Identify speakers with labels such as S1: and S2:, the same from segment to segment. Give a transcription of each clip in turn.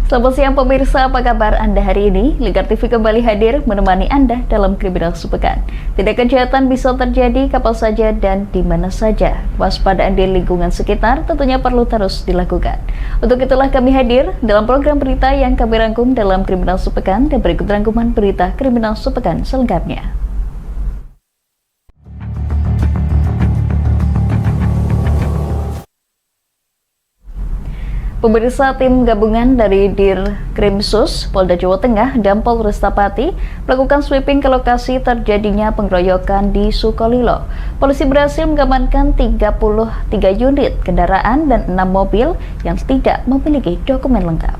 S1: Selamat siang pemirsa, apa kabar Anda hari ini? Lingkar TV kembali hadir menemani Anda dalam Kriminal Sepekan. Tindak kejahatan bisa terjadi kapan saja dan di mana saja. Waspadaan di lingkungan sekitar tentunya perlu terus dilakukan. Untuk itulah kami hadir dalam program berita yang kami rangkum dalam Kriminal Sepekan dan berikut rangkuman berita Kriminal Sepekan selengkapnya. Pemirsa, tim gabungan dari Dirkrimsus, Polda Jawa Tengah dan Polresta Pati melakukan sweeping ke lokasi terjadinya pengeroyokan di Sukolilo. Polisi berhasil mengamankan 33 unit kendaraan dan 6 mobil yang tidak memiliki dokumen lengkap.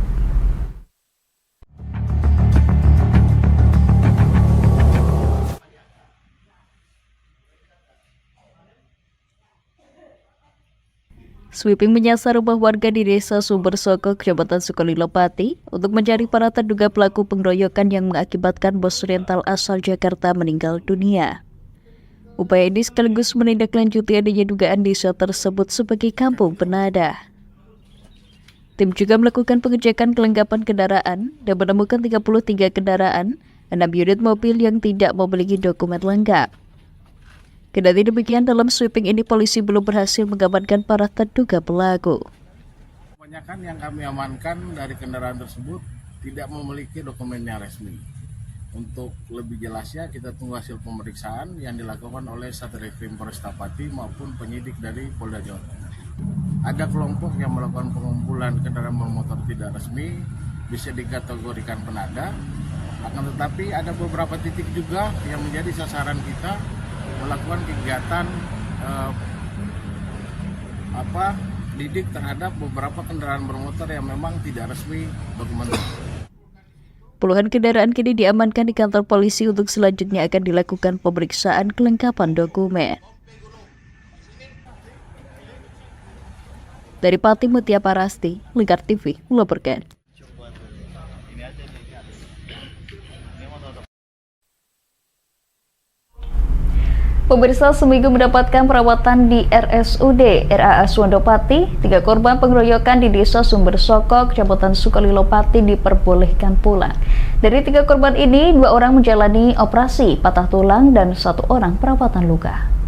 S1: Sweeping menyasar rumah warga di Desa Sumbersoko, Kecamatan Sukolilo Pati untuk mencari para terduga pelaku pengeroyokan yang mengakibatkan bos rental asal Jakarta meninggal dunia. Upaya ini sekaligus menindaklanjuti adanya dugaan desa tersebut sebagai kampung penadah. Tim juga melakukan pengecekan kelengkapan kendaraan dan menemukan 33 kendaraan, 6 unit mobil yang tidak memiliki dokumen lengkap. Kendati demikian, dalam sweeping ini polisi belum berhasil mengamankan para terduga pelaku.
S2: Kebanyakan yang kami amankan dari kendaraan tersebut tidak memiliki dokumen yang resmi. Untuk lebih jelasnya, kita tunggu hasil pemeriksaan yang dilakukan oleh Satreskrim Polresta Pati maupun penyidik dari Polda Jawa Tengah. Ada kelompok yang melakukan pengumpulan kendaraan bermotor tidak resmi, bisa dikategorikan penadah. Akan tetapi ada beberapa titik juga yang menjadi sasaran kita melakukan kegiatan didik terhadap beberapa kendaraan bermotor yang memang tidak resmi dokumen.
S1: Puluhan kendaraan kini diamankan di kantor polisi untuk selanjutnya akan dilakukan pemeriksaan kelengkapan dokumen. Dari Pati Mutia Parasti, Lingkar TV melaporkan. Pemirsa, seminggu mendapatkan perawatan di RSUD RAA Suwandopati, 3 korban pengeroyokan di Desa Sumbersoko, Kecamatan Sukolilo Pati diperbolehkan pulang. Dari 3 korban ini, 2 orang menjalani operasi patah tulang dan 1 orang perawatan luka.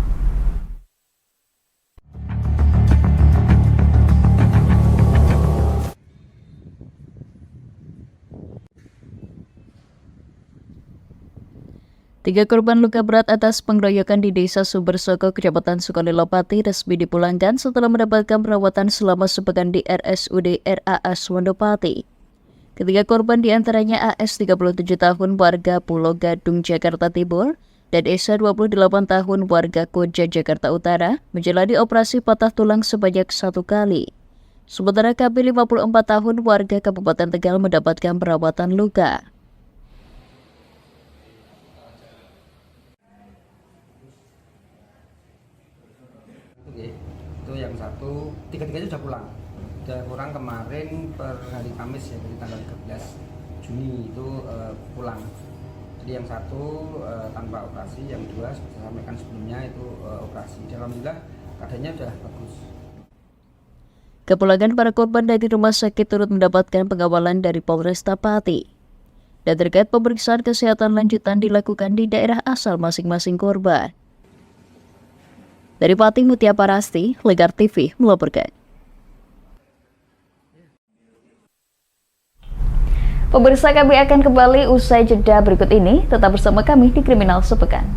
S1: Tiga korban luka berat atas pengeroyokan di Desa Sumbersoko, Kecamatan Sukolilo Pati resmi dipulangkan setelah mendapatkan perawatan selama sepekan di RSUD RAA Suwandopati. Ketiga korban diantaranya AS 37 tahun warga Pulau Gadung, Jakarta Timur, dan Esa 28 tahun warga Koja, Jakarta Utara menjalani operasi patah tulang sebanyak 1 kali. Sementara KB 54 tahun warga Kabupaten Tegal mendapatkan perawatan luka.
S3: Itu yang satu, tiga-tiganya sudah pulang. Sudah pulang kemarin per hari Kamis ya, dari tanggal 13 Juni itu pulang. Jadi yang satu tanpa operasi, yang dua seperti saya sampaikan sebelumnya itu operasi. Alhamdulillah keadaannya sudah bagus.
S1: Kepulangan para korban dari rumah sakit turut mendapatkan pengawalan dari Polresta Pati. Dan terkait pemeriksaan kesehatan lanjutan dilakukan di daerah asal masing-masing korban. Dari Pati Mutia Parasti, Lingkar TV melaporkan. Pemirsa, kami akan kembali usai jeda berikut ini. Tetap bersama kami di Kriminal Sepekan.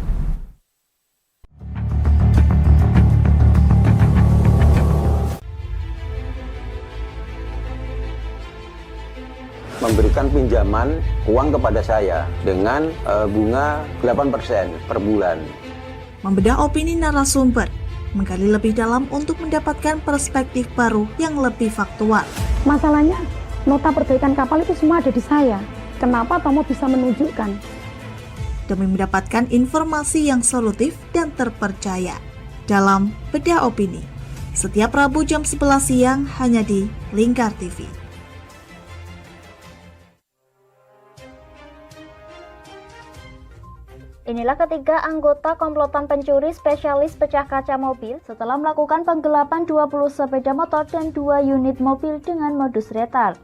S4: Memberikan pinjaman uang kepada saya dengan bunga 8% per bulan.
S5: Membedah opini narasumber, menggali lebih dalam untuk mendapatkan perspektif baru yang lebih faktual.
S6: Masalahnya, nota perbaikan kapal itu semua ada di saya. Kenapa Tomo bisa menunjukkan?
S5: Demi mendapatkan informasi yang solutif dan terpercaya. Dalam Bedah Opini, setiap Rabu jam 11 siang hanya di Lingkar TV.
S7: Inilah ketiga anggota komplotan pencuri spesialis pecah kaca mobil setelah melakukan penggelapan 20 sepeda motor dan 2 unit mobil dengan modus retard.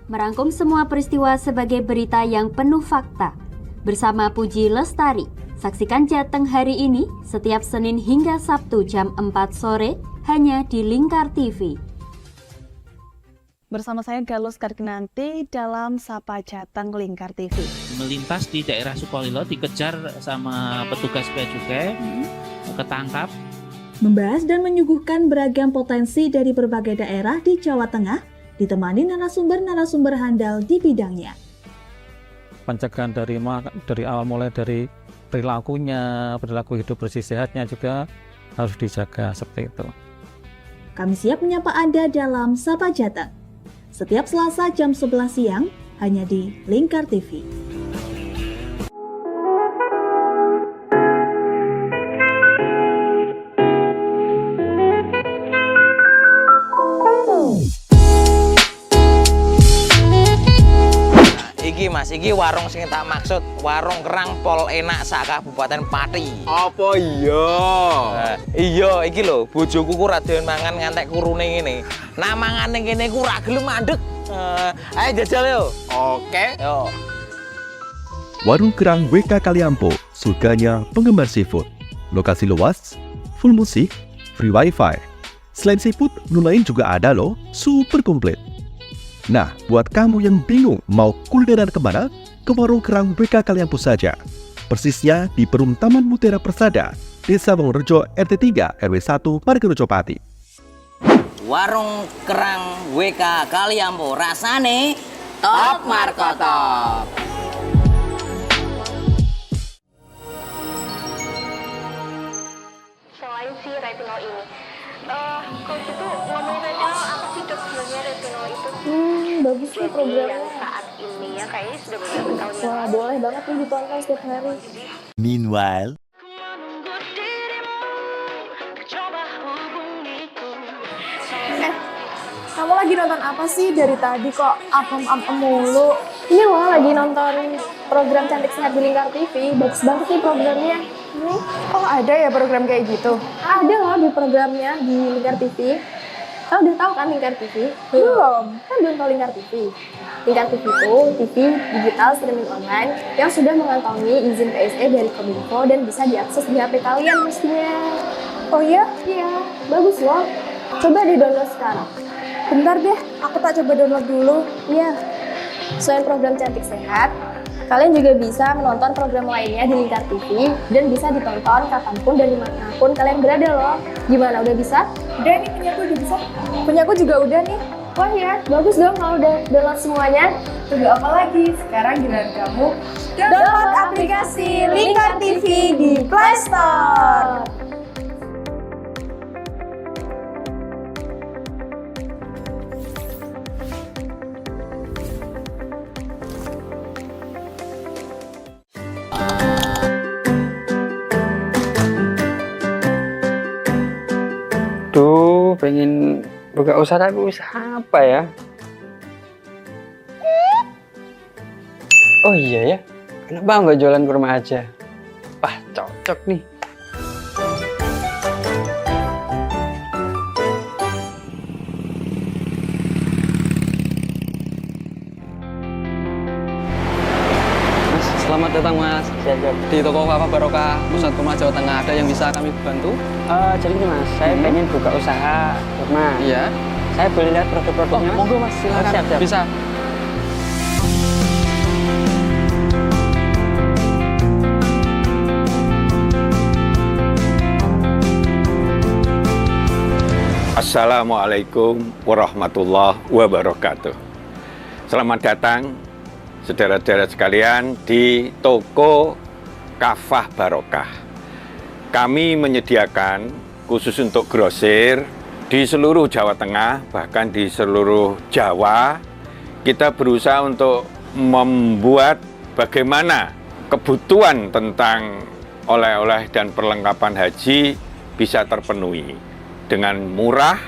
S8: merangkum semua peristiwa sebagai berita yang penuh fakta. Bersama Puji Lestari, saksikan Jateng hari ini setiap Senin hingga Sabtu jam 4 sore hanya di Lingkar TV.
S9: Bersama saya Galus Karkinanti dalam Sapa Jateng Lingkar TV.
S10: Melintas di daerah Sukolilo dikejar sama petugas bea cukai, ketangkap.
S5: Membahas dan menyuguhkan beragam potensi dari berbagai daerah di Jawa Tengah, ditemani narasumber-narasumber handal di bidangnya.
S11: Pencegahan dari awal mulai dari perilaku hidup bersih sehatnya juga harus dijaga seperti itu.
S5: Kami siap menyapa Anda dalam Sapa Jateng. Setiap Selasa jam 11 siang hanya di Lingkar TV.
S12: Iki Mas, iki warung sing tak maksud, warung kerang pol enak sak Kabupaten Pati.
S13: Apa iya?
S12: Iya, iki lho, bojoku ku ra doyan mangan ngantek kurune ngene. Nah mangane kene ku ra gelem mandeg. Ayo jajal yo.
S13: Oke.
S12: Yo.
S14: Warung Kerang WK Kaliampo, surganya penggemar seafood. Lokasi luas, full musik, free wifi. Selain seafood, menu lain juga ada loh, super komplit. Nah, buat kamu yang bingung mau kulineran kemana, ke Warung Kerang WK Kaliampo saja. Persisnya di Perum Taman Mutiara Persada, Desa Wongorejo RT 3 RW 1 Margorejo Pati.
S12: Warung Kerang WK Kaliampo, rasane top markotop.
S15: Selain si retinol ini, kalau gitu ngomongin retinol, apa sih dok sebenarnya retinol itu?
S7: Bagus nih programnya.
S15: Yang saat ini ya kayaknya sudah beberapa tahun yang
S7: Wah,
S15: lalu.
S7: boleh banget nih ditonton setiap hari.
S14: Meanwhile,
S7: Kamu lagi nonton apa sih dari tadi kok apem-apem mulu? Ini loh lagi nonton program Cantik Sehat di Lingkar TV. Bagus banget nih programnya.
S15: Oh ada ya program kayak gitu?
S7: Ada loh di programnya di Lingkar TV. Kamu udah tahu kan Lingkar TV?
S15: Belum.
S7: Kan belum tahu Lingkar TV. Lingkar TV itu TV digital streaming online yang sudah mengantongi izin PSE dari Kominfo dan bisa diakses di HP kalian mestinya.
S15: Oh iya?
S7: Iya, bagus loh. Coba di-download sekarang.
S15: Bentar deh, aku tak coba download dulu.
S7: Iya. Selain program Cantik Sehat, kalian juga bisa menonton program lainnya di Lingkar TV dan bisa ditonton kapanpun dan dimanapun kalian berada loh. Gimana, udah bisa?
S15: Udah nih, punyaku udah bisa. Punyaku juga udah nih.
S7: Wah ya, bagus dong kalau udah download semuanya.
S15: Tunggu apa lagi? Sekarang giliran kamu download aplikasi Lingkar TV di Play Store.
S3: Duh, pengen buka usaha tapi usaha apa ya? Oh iya ya, kenapa nggak jualan kurma aja? Wah, cocok nih. Mas, selamat datang Mas. Di toko Wafa Barokah Pusat Kurma Jawa Tengah ada yang bisa kami bantu?
S16: Jadi ini Mas, saya pengen buka usaha kurma.
S3: Iya.
S16: Saya boleh lihat produk-produknya?
S3: Monggo Mas, silakan.
S16: Siap.
S3: Bisa.
S4: Assalamualaikum warahmatullahi wabarakatuh. Selamat datang saudara-saudara sekalian di toko Kafah Barokah. Kami menyediakan khusus untuk grosir di seluruh Jawa Tengah, bahkan di seluruh Jawa. Kita berusaha untuk membuat bagaimana kebutuhan tentang oleh-oleh dan perlengkapan haji bisa terpenuhi dengan murah,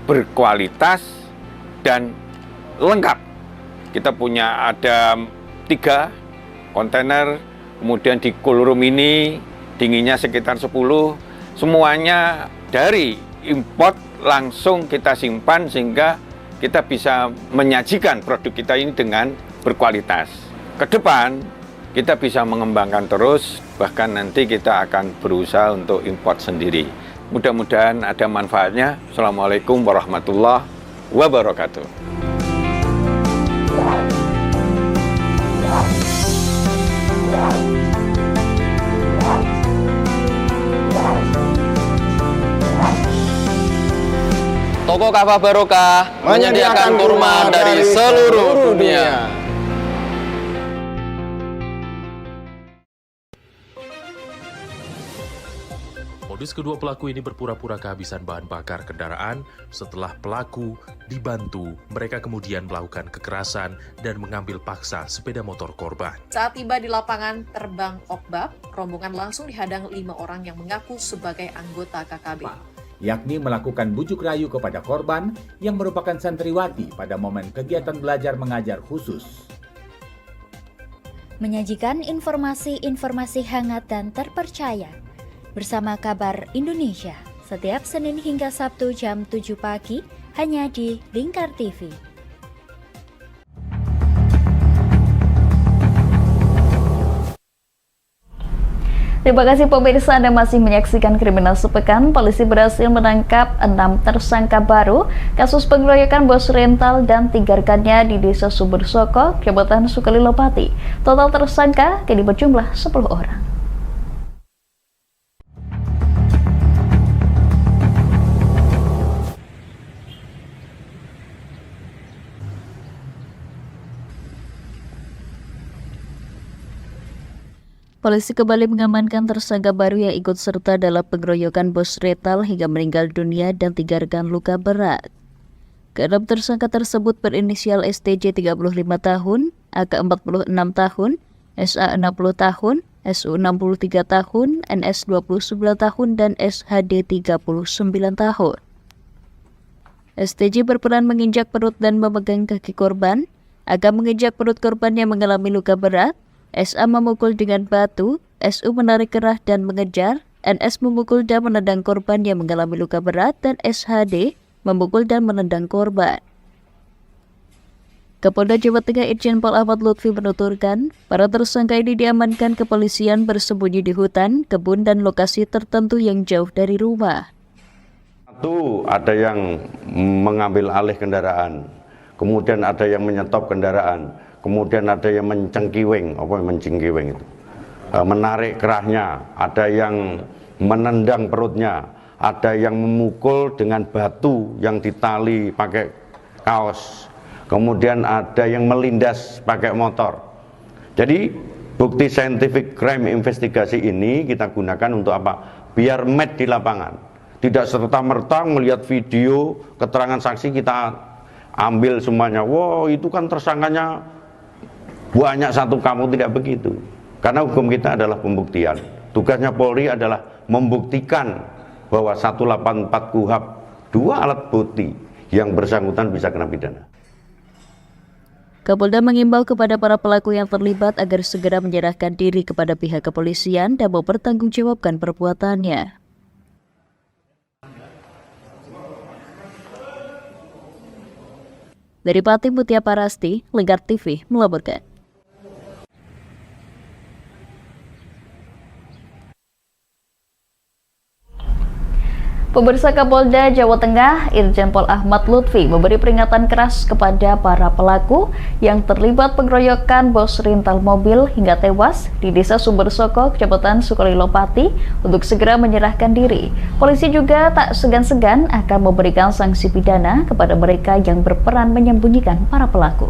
S4: berkualitas, dan lengkap. Kita punya ada 3 kontainer, kemudian di cool room ini dinginnya sekitar 10, semuanya dari import langsung kita simpan sehingga kita bisa menyajikan produk kita ini dengan berkualitas. Ke depan kita bisa mengembangkan terus, bahkan nanti kita akan berusaha untuk import sendiri. Mudah-mudahan ada manfaatnya. Assalamualaikum warahmatullahi wabarakatuh.
S12: Toko Kafah Barokah menyediakan kurma dari seluruh dunia.
S17: Modus kedua pelaku ini berpura-pura kehabisan bahan bakar kendaraan. Setelah pelaku dibantu, mereka kemudian melakukan kekerasan dan mengambil paksa sepeda motor korban.
S18: Saat tiba di lapangan terbang Okbab, rombongan langsung dihadang 5 orang yang mengaku sebagai anggota KKB.
S19: Yakni melakukan bujuk rayu kepada korban yang merupakan santriwati pada momen kegiatan belajar mengajar khusus.
S8: Menyajikan informasi-informasi hangat dan terpercaya bersama Kabar Indonesia setiap Senin hingga Sabtu jam 7 pagi hanya di Lingkar TV.
S1: Terima kasih pemirsa, Anda masih menyaksikan Kriminal Sepekan. Polisi berhasil menangkap 6 tersangka baru kasus pengeroyokan bos rental dan 3 rekannya di Desa Sumbersoko, Kecamatan Sukalilopati. Total tersangka kini berjumlah 10 orang. Polisi kembali mengamankan tersangka baru yang ikut serta dalam pengeroyokan bos rental hingga meninggal dunia dan 3 rekan luka berat. Keenam tersangka tersebut berinisial STJ 35 tahun, AK 46 tahun, SA 60 tahun, SU 63 tahun, NS 29 tahun, dan SHD 39 tahun. STJ berperan menginjak perut dan memegang kaki korban, AK menginjak perut korban yang mengalami luka berat, SA memukul dengan batu, SU menarik kerah dan mengejar, NS memukul dan menendang korban yang mengalami luka berat, dan SHD memukul dan menendang korban. Kapolda Jawa Tengah Irjen Pol Ahmad Lutfi menuturkan, para tersangka ini diamankan kepolisian bersembunyi di hutan, kebun, dan lokasi tertentu yang jauh dari rumah.
S4: Satu, ada yang mengambil alih kendaraan, kemudian ada yang menyetop kendaraan, kemudian ada yang mencengkiweng, itu? Menarik kerahnya, ada yang menendang perutnya, ada yang memukul dengan batu yang ditali pakai kaos, kemudian ada yang melindas pakai motor. Jadi bukti scientific crime investigasi ini kita gunakan untuk apa? Biar match di lapangan. Tidak serta-merta melihat video, keterangan saksi kita ambil semuanya. Wow, itu kan tersangkanya banyak satu, kamu tidak begitu. Karena hukum kita adalah pembuktian. Tugasnya Polri adalah membuktikan bahwa 184 KUHP 2 alat bukti yang bersangkutan bisa kena pidana.
S1: Kapolda mengimbau kepada para pelaku yang terlibat agar segera menyerahkan diri kepada pihak kepolisian dan mempertanggungjawabkan perbuatannya. Dari Pati Mutia Parasti, Lingkar TV melaporkan. Pemirsa, Kapolda Jawa Tengah Irjen Pol Ahmad Lutfi memberi peringatan keras kepada para pelaku yang terlibat pengeroyokan bos rental mobil hingga tewas di Desa Sumbersoko, Kecamatan Sukalilopati untuk segera menyerahkan diri. Polisi juga tak segan-segan akan memberikan sanksi pidana kepada mereka yang berperan menyembunyikan para pelaku.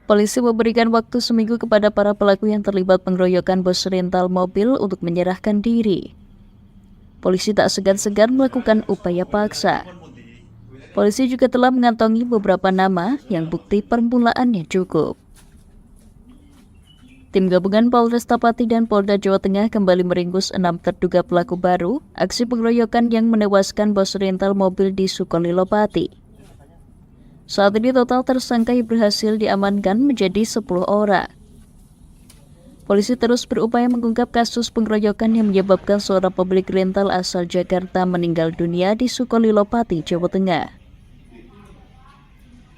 S1: Polisi memberikan waktu seminggu kepada para pelaku yang terlibat pengeroyokan bos rental mobil untuk menyerahkan diri. Polisi tak segan-segan melakukan upaya paksa. Polisi juga telah mengantongi beberapa nama yang bukti permulaannya cukup. Tim gabungan Polresta Pati dan Polda Jawa Tengah kembali meringkus 6 terduga pelaku baru aksi pengeroyokan yang menewaskan bos rental mobil di Sukalilopati. Saat ini total tersangka yang berhasil diamankan menjadi 10 orang. Polisi terus berupaya mengungkap kasus pengeroyokan yang menyebabkan seorang pemilik rental asal Jakarta meninggal dunia di Sukolilo Pati, Jawa Tengah.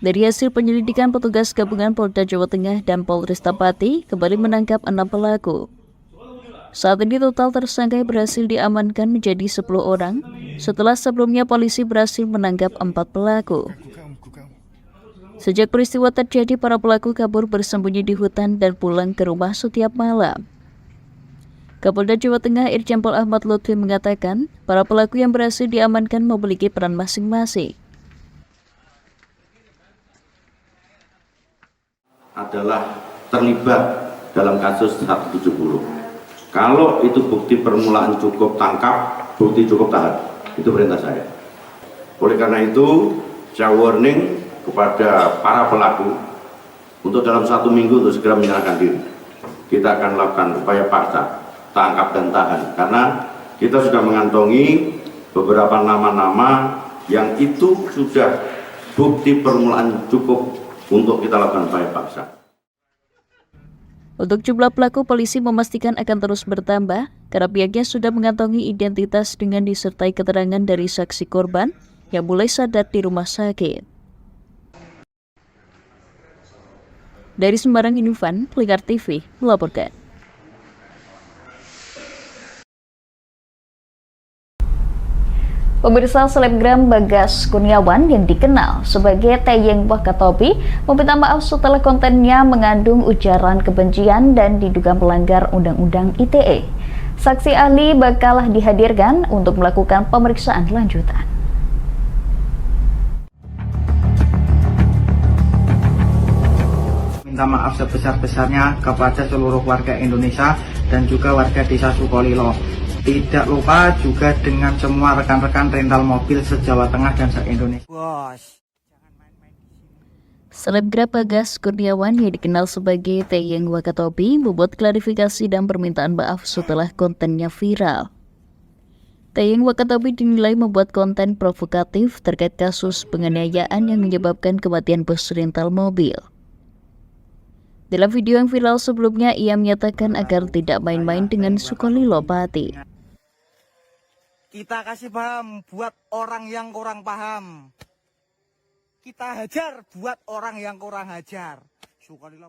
S1: Dari hasil penyelidikan, petugas gabungan Polda Jawa Tengah dan Polresta Pati kembali menangkap 6 pelaku. Saat ini total tersangka berhasil diamankan menjadi 10 orang, setelah sebelumnya polisi berhasil menangkap 4 pelaku. Sejak peristiwa terjadi, para pelaku kabur bersembunyi di hutan dan pulang ke rumah setiap malam. Kapolda Jawa Tengah Irjen Pol Ahmad Lutfi mengatakan, para pelaku yang berhasil diamankan memiliki peran masing-masing.
S4: Adalah terlibat dalam kasus 170. Kalau itu bukti permulaan cukup tangkap, bukti cukup tahan, itu perintah saya. Oleh karena itu, saya warning kepada para pelaku untuk dalam 1 minggu untuk segera menyerahkan diri. Kita akan lakukan upaya paksa, tangkap dan tahan, karena kita sudah mengantongi beberapa nama-nama yang itu sudah bukti permulaan cukup untuk kita lakukan upaya paksa.
S1: Untuk jumlah pelaku, polisi memastikan akan terus bertambah karena pihaknya sudah mengantongi identitas dengan disertai keterangan dari saksi korban yang mulai sadar di rumah sakit. Dari Semarang, Inufan, Lingkar TV melaporkan. Pemirsa, selebgram Bagas Kurniawan yang dikenal sebagai Teyeng Wakatobi meminta maaf setelah kontennya mengandung ujaran kebencian dan diduga melanggar Undang-Undang ITE. Saksi ahli bakal dihadirkan untuk melakukan pemeriksaan lanjutan.
S20: Minta maaf sebesar-besarnya kepada seluruh warga Indonesia dan juga warga Desa Sukolilo. Tidak lupa juga dengan semua rekan-rekan rental mobil se-Jawa Tengah dan se-Indonesia.
S1: Selebgram Bagas Kurniawan yang dikenal sebagai Teyeng Wakatobi membuat klarifikasi dan permintaan maaf setelah kontennya viral. Teyeng Wakatobi dinilai membuat konten provokatif terkait kasus penganiayaan yang menyebabkan kematian bos rental mobil. Dalam video yang viral sebelumnya, ia menyatakan agar tidak main-main dengan Sukolilo Pati.
S21: Kita kasih paham buat orang yang kurang paham. Kita hajar buat orang yang kurang hajar.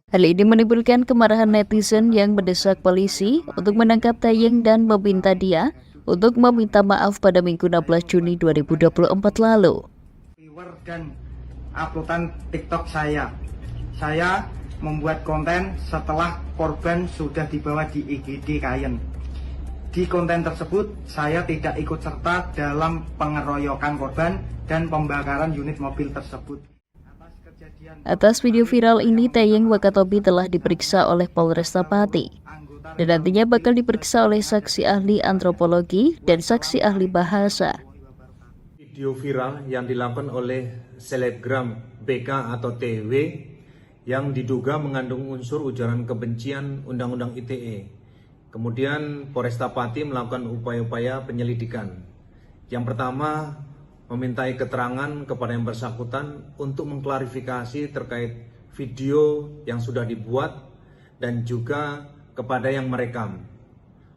S1: Hal ini menimbulkan kemarahan netizen yang mendesak polisi untuk menangkap Teyeng dan meminta dia untuk meminta maaf pada Minggu 16 Juni 2024 lalu.
S20: Dan uploadan TikTok saya membuat konten setelah korban sudah dibawa di IGD Kayen. Di konten tersebut, saya tidak ikut serta dalam pengeroyokan korban dan pembakaran unit mobil tersebut.
S1: Atas video viral ini, Teyeng Wakatobi telah diperiksa oleh Polresta Pati dan nantinya bakal diperiksa oleh saksi ahli antropologi dan saksi ahli bahasa.
S22: Video viral yang dilakukan oleh selebgram BK atau TW yang diduga mengandung unsur ujaran kebencian Undang-Undang ITE. Kemudian Polresta Pati melakukan upaya-upaya penyelidikan. Yang pertama, memintai keterangan kepada yang bersangkutan untuk mengklarifikasi terkait video yang sudah dibuat dan juga kepada yang merekam.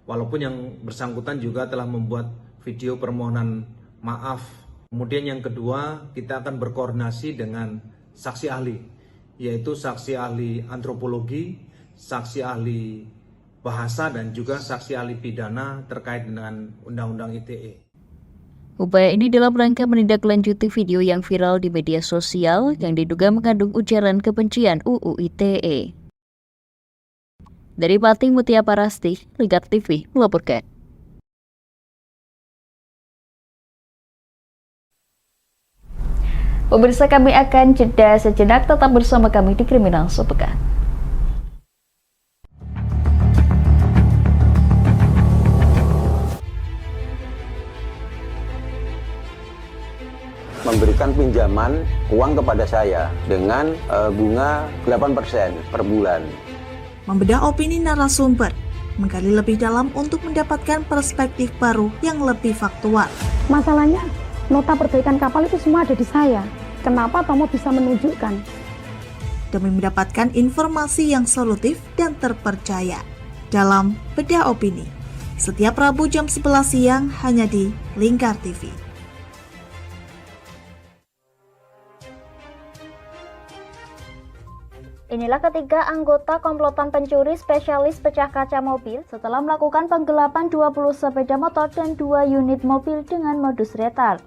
S22: Walaupun yang bersangkutan juga telah membuat video permohonan maaf. Kemudian yang kedua, kita akan berkoordinasi dengan saksi ahli, yaitu saksi ahli antropologi, saksi ahli bahasa, dan juga saksi ahli pidana terkait dengan Undang-Undang ITE.
S1: Upaya ini dalam rangka menindaklanjuti video yang viral di media sosial yang diduga mengandung ujaran kebencian UU ITE. Dari Pati, Mutia Parasti, Lingkar TV melaporkan. Pemirsa, kami akan jeda sejenak, tetap bersama kami di Kriminal Sepekan.
S23: Memberikan pinjaman uang kepada saya dengan bunga 8% per bulan.
S5: Membedah opini narasumber, menggali lebih dalam untuk mendapatkan perspektif baru yang lebih faktual.
S6: Masalahnya, nota perbaikan kapal itu semua ada di saya. Kenapa Tomo bisa menunjukkan?
S5: Demi mendapatkan informasi yang solutif dan terpercaya. dalam Bedah Opini. Setiap Rabu jam 11 siang hanya di Lingkar TV.
S2: Inilah ketiga anggota komplotan pencuri spesialis pecah kaca mobil setelah melakukan penggelapan 20 sepeda motor dan 2 unit mobil dengan modus retard.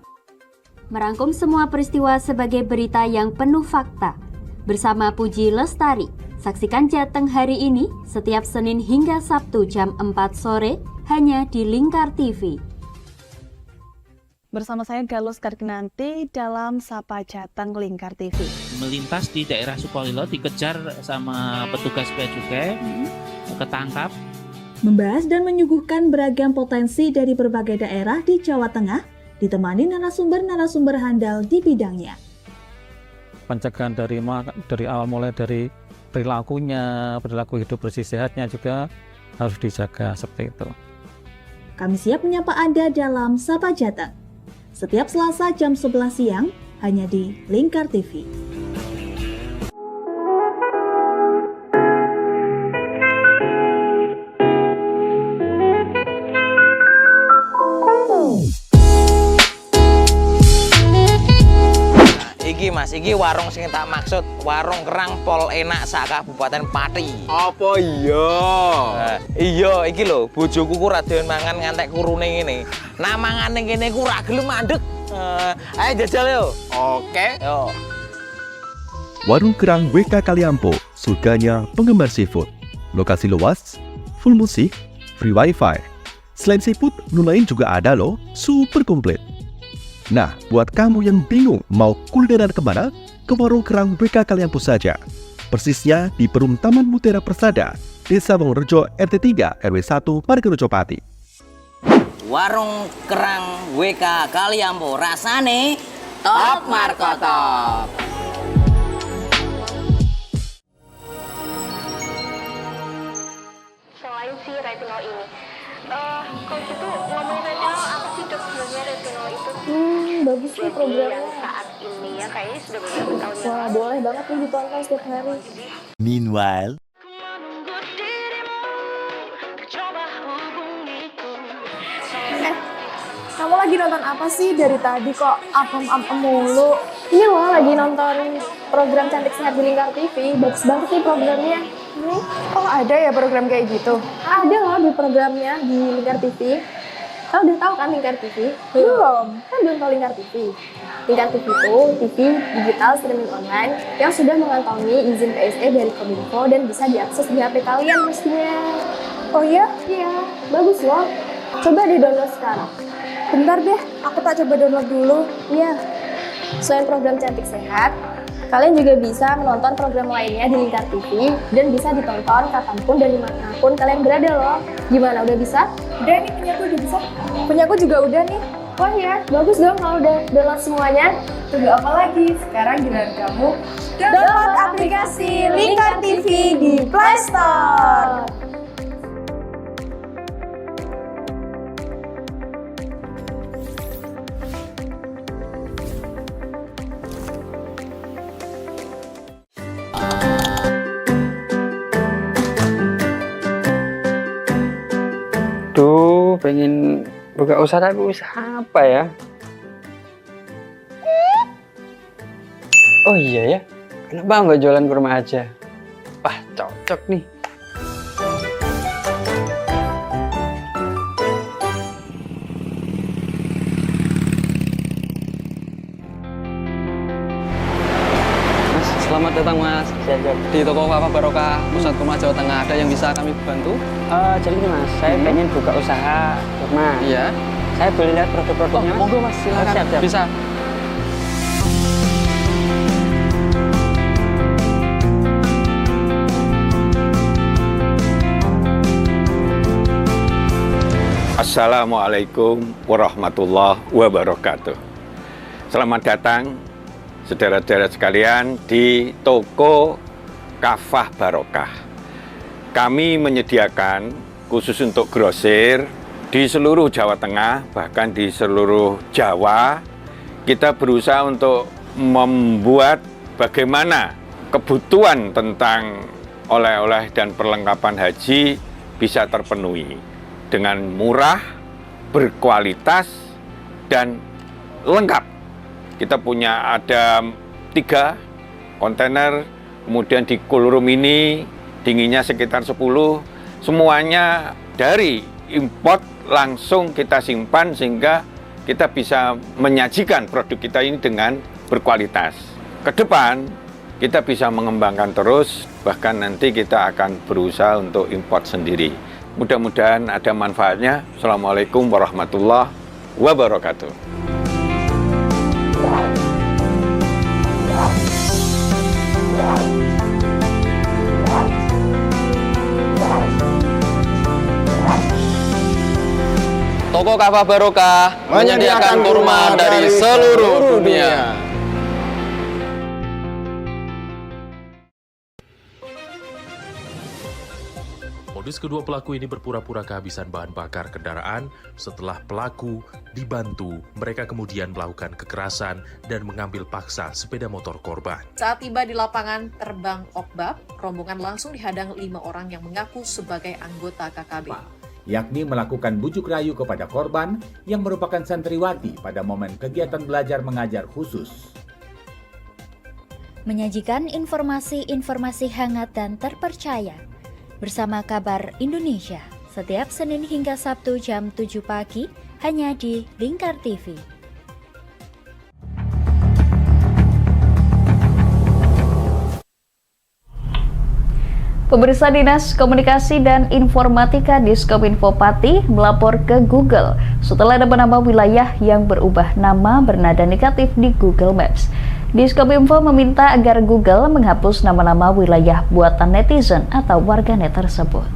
S8: Merangkum semua peristiwa sebagai berita yang penuh fakta. Bersama Puji Lestari, saksikan Jateng hari ini setiap Senin hingga Sabtu jam 4 sore hanya di Lingkar TV.
S9: Bersama saya Galus Karkinanti dalam Sapa Jateng Lingkar TV.
S10: Melintas di daerah Sukolilo dikejar sama petugas bea cukai, ketangkap.
S5: Membahas dan menyuguhkan beragam potensi dari berbagai daerah di Jawa Tengah, ditemani narasumber-narasumber handal di bidangnya.
S11: Pencegahan dari awal mulai dari perilakunya, perilaku hidup bersih sehatnya juga harus dijaga seperti itu.
S5: Kami siap menyapa Anda dalam Sapa Jateng. Setiap Selasa jam 11 siang hanya di Lingkar TV.
S12: Iki Mas, iki warung sing tak maksud, warung kerang pol enak sak Kabupaten Pati.
S13: Apa iya?
S12: Iya, iki lho, bojoku ku ra doyan mangan ngantek kurune ngene. Nah mangane kene ku ra gelem mandeg. Ayo jajal yo.
S13: Oke.
S12: Yo.
S14: Warung Kerang WK Kaliampo, surganya penggemar seafood. Lokasi luas, full musik, free wifi. Selain seafood, menu lain juga ada loh, super komplit. Nah, buat kamu yang bingung mau kulineran kemana, ke Warung Kerang WK Kaliampo saja. Persisnya di Perum Taman Mutiara Persada, Desa Wongrejo RT 3 RW 1 Margarejo Pati.
S24: Warung Kerang WK Kaliampo, rasane top markotop.
S2: Selain si retinol ini, kalau gitu ngomongin retinol, apa sih dok sebenarnya retinol itu?
S7: Bagus sih programnya.
S2: Saat ini ya kayaknya sudah beberapa tahun yang
S7: Wah,
S2: lalu.
S7: boleh banget nih ditonton setiap hari.
S14: Meanwhile,
S15: Kamu lagi nonton apa sih dari tadi kok apem-apem mulu?
S7: Ini loh lagi nonton program Cantik Sehat di Lingkar TV. Bagus banget nih programnya.
S15: Oh ada ya program kayak gitu?
S7: Ada loh di programnya di Lingkar TV. Kau udah tahu kan Lingkar TV?
S15: Belum.
S7: Kan belum tahu Lingkar TV. Lingkar TV itu TV digital streaming online yang sudah mengantongi izin PSE dari Kominfo dan bisa diakses di HP kalian mestinya.
S15: Oh iya?
S7: Iya, bagus loh. Coba di-download sekarang.
S15: Bentar deh, aku tak coba download dulu.
S7: Iya. Selain program Cantik Sehat, kalian juga bisa menonton program lainnya di Lingkar TV dan bisa ditonton kapanpun dan dimanapun kalian berada loh. Gimana, udah bisa?
S15: Udah nih, punyaku udah bisa. Punyaku juga udah nih.
S7: Wah ya, bagus dong kalau udah download semuanya.
S15: Tunggu apa lagi? Sekarang giliran kamu download aplikasi Lingkar TV di Play Store.
S16: Duh, pengen buka usaha tapi usaha apa ya? Oh iya ya, kenapa nggak jualan kurma aja? Wah, cocok nih. Mas, selamat datang Mas. Di toko Papa Barokah Pusat Kurma Jawa Tengah, ada yang bisa kami bantu? Jadi nih Mas, saya pengen buka usaha kurma.
S12: Iya.
S16: Saya boleh lihat produk-produknya Mas?
S12: Monggo Mas, silakan.
S16: Siap.
S12: Bisa.
S25: Assalamualaikum warahmatullahi wabarakatuh. Selamat datang saudara-saudara sekalian di toko Kafah Barokah. Kami menyediakan khusus untuk grosir di seluruh Jawa Tengah, bahkan di seluruh Jawa. Kita berusaha untuk membuat bagaimana kebutuhan tentang oleh-oleh dan perlengkapan haji bisa terpenuhi dengan murah, berkualitas, dan lengkap. Kita punya ada 3 kontainer, kemudian di cool room ini dinginnya sekitar 10, semuanya dari import langsung kita simpan sehingga kita bisa menyajikan produk kita ini dengan berkualitas. Ke depan kita bisa mengembangkan terus, bahkan nanti kita akan berusaha untuk import sendiri. Mudah-mudahan ada manfaatnya. Assalamualaikum warahmatullahi wabarakatuh.
S16: Toko Kafah Barokah menyediakan kurma dari seluruh dunia.
S3: Modus kedua pelaku ini berpura-pura kehabisan bahan bakar kendaraan. Setelah pelaku dibantu, mereka kemudian melakukan kekerasan dan mengambil paksa sepeda motor korban.
S4: Saat tiba di lapangan terbang Okbab, rombongan langsung dihadang 5 orang yang mengaku sebagai anggota KKB.
S17: Yakni melakukan bujuk rayu kepada korban yang merupakan santriwati pada momen kegiatan belajar mengajar khusus.
S2: Menyajikan informasi-informasi hangat dan terpercaya bersama Kabar Indonesia setiap Senin hingga Sabtu jam 7 pagi hanya di Lingkar TV. Pemirsa, Dinas Komunikasi dan Informatika Diskominfo Pati melapor ke Google setelah ada nama wilayah yang berubah nama bernada negatif di Google Maps. Diskominfo meminta agar Google menghapus nama-nama wilayah buatan netizen atau warganet tersebut.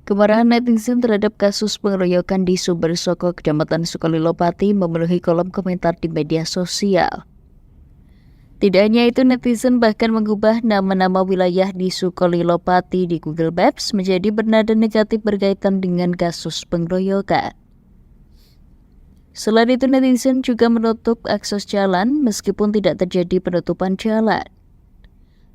S2: Kemarahan netizen terhadap kasus pengeroyokan di Sumbersoko, Kecamatan Sukolilo Pati memenuhi kolom komentar di media sosial. Tidak hanya itu, netizen bahkan mengubah nama-nama wilayah di Sukolilo Pati di Google Maps menjadi bernada negatif berkaitan dengan kasus pengeroyokan. Selain itu, netizen juga menutup akses jalan meskipun tidak terjadi penutupan jalan.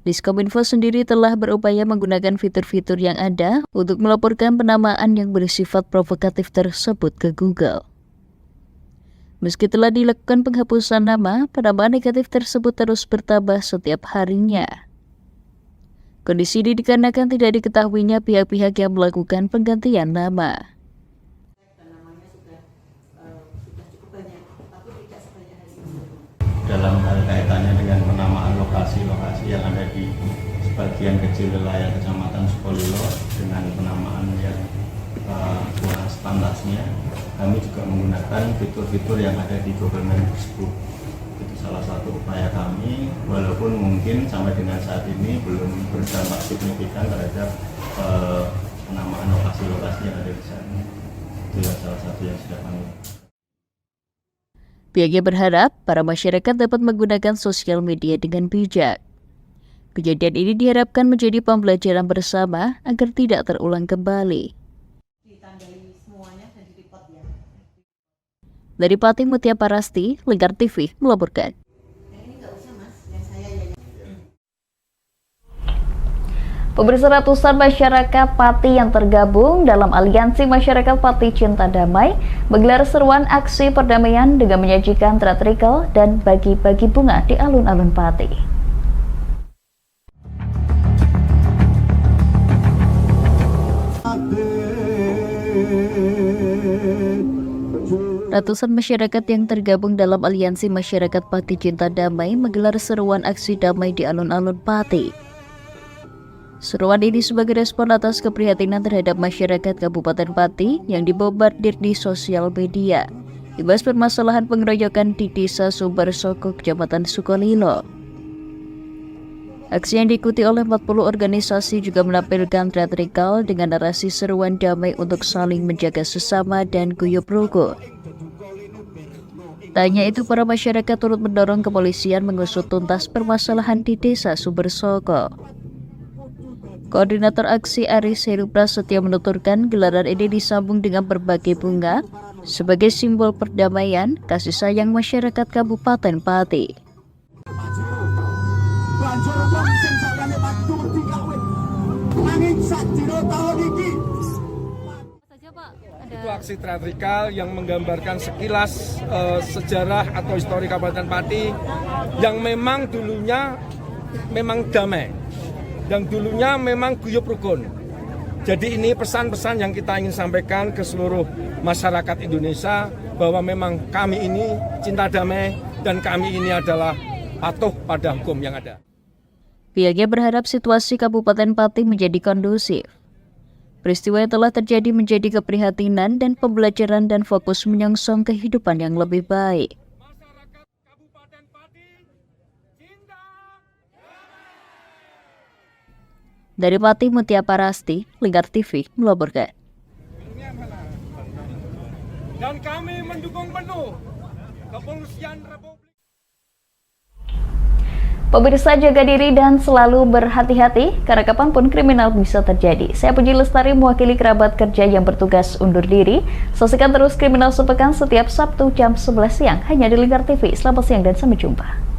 S2: Diskominfo sendiri telah berupaya menggunakan fitur-fitur yang ada untuk melaporkan penamaan yang bersifat provokatif tersebut ke Google. Meski telah dilakukan penghapusan nama, penamaan negatif tersebut terus bertambah setiap harinya. Kondisi ini dikarenakan tidak diketahuinya pihak-pihak yang melakukan penggantian nama.
S18: Dalam hal kaitannya dengan penamaan lokasi-lokasi yang ada di sebagian kecil wilayah Kecamatan Sukolilo dengan penamaan yang kurang sepantasnya, kami juga menggunakan fitur-fitur yang ada di Google Maps tersebut. Itu salah satu upaya kami, walaupun mungkin sampai dengan saat ini belum berdampak signifikan terhadap penamaan lokasi-lokasi yang ada di sana. Itu salah satu yang sudah kami lakukan.
S1: Pihaknya berharap para masyarakat dapat menggunakan sosial media dengan bijak. Kejadian ini diharapkan menjadi pembelajaran bersama agar tidak terulang kembali. Dari Pati, Mutia Parasti, Lingkar TV melaporkan. Pemirsa, ratusan masyarakat Pati yang tergabung dalam Aliansi Masyarakat Pati Cinta Damai menggelar seruan aksi perdamaian dengan menyajikan teatrikal dan bagi-bagi bunga di alun-alun Pati. Ratusan masyarakat yang tergabung dalam Aliansi Masyarakat Pati Cinta Damai menggelar seruan aksi damai di alun-alun Pati. Seruan ini sebagai respon atas keprihatinan terhadap masyarakat Kabupaten Pati yang dibombardir di sosial media imbas permasalahan pengeroyokan di Desa Sumbersoko, Kecamatan Sukolilo. Aksi yang diikuti oleh 40 organisasi juga menampilkan teatrikal dengan narasi seruan damai untuk saling menjaga sesama dan guyub rukun. Tak hanya itu, para masyarakat turut mendorong kepolisian mengusut tuntas permasalahan di Desa Sumbersoko. Koordinator aksi Aris Heru Prasetyo menuturkan gelaran ini disambung dengan berbagai bunga
S2: sebagai simbol perdamaian kasih sayang masyarakat Kabupaten Pati.
S19: Itu aksi teatrikal yang menggambarkan sekilas sejarah atau histori Kabupaten Pati yang memang dulunya memang damai, yang dulunya memang guyup rukun. Jadi ini pesan-pesan yang kita ingin sampaikan ke seluruh masyarakat Indonesia bahwa memang kami ini cinta damai dan kami ini adalah patuh pada hukum yang ada.
S2: Pihaknya berharap situasi Kabupaten Pati menjadi kondusif. Peristiwa yang telah terjadi menjadi keprihatinan dan pembelajaran dan fokus menyongsong kehidupan yang lebih baik. Dari Pati, Mutia Parasti, Lingkar TV melaporkan.
S19: Dan kami mendukung penuh Kepolisian Republik.
S1: Pemirsa, jaga diri dan selalu berhati-hati karena kapanpun kriminal bisa terjadi. Saya Puji Lestari mewakili kerabat kerja yang bertugas undur diri. Saksikan terus Kriminal Sepekan setiap Sabtu jam 11 siang hanya di Lingkar TV. Selamat siang dan sampai jumpa.